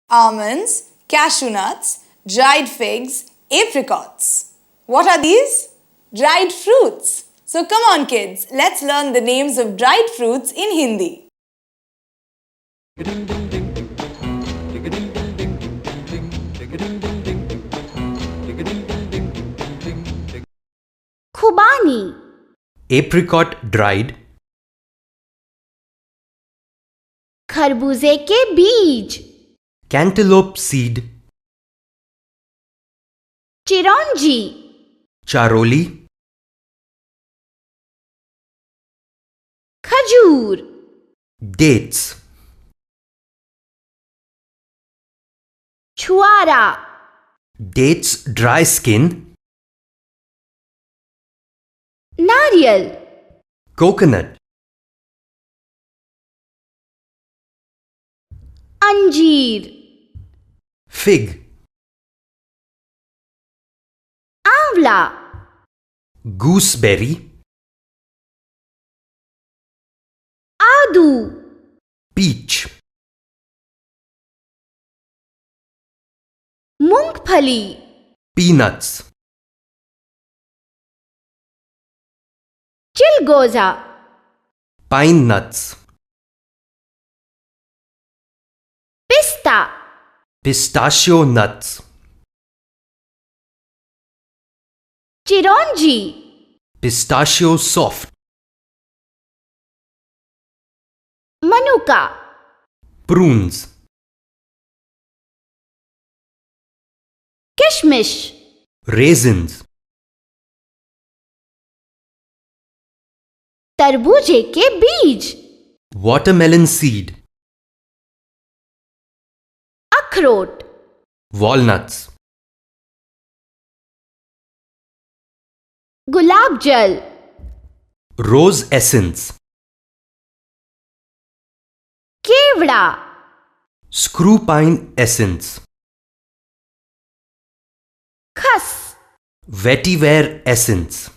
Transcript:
almonds, cashew nuts, dried figs, apricots. What are these? Dried fruits. So come on kids, let's learn the names of dried fruits in Hindi. Khubani, Apricot dried, खरबूजे के बीज, cantaloupe seed, चिरौंजी, charoli, खजूर, dates, छुआरा, dates dry skin, नारियल, coconut, अंजीर, fig, आंवला, gooseberry, आदू, peach, मूंगफली, peanuts, चिलगोजा, pine nuts, पिस्ता, pistachio nuts, चिरौंजी, pistachio soft, मनुका, prunes, किशमिश, raisins, तरबूजे के बीज, watermelon seed, अखरोट, walnuts, गुलाब जल, rose essence, केवड़ा, screwpine essence, खस, vetiver essence,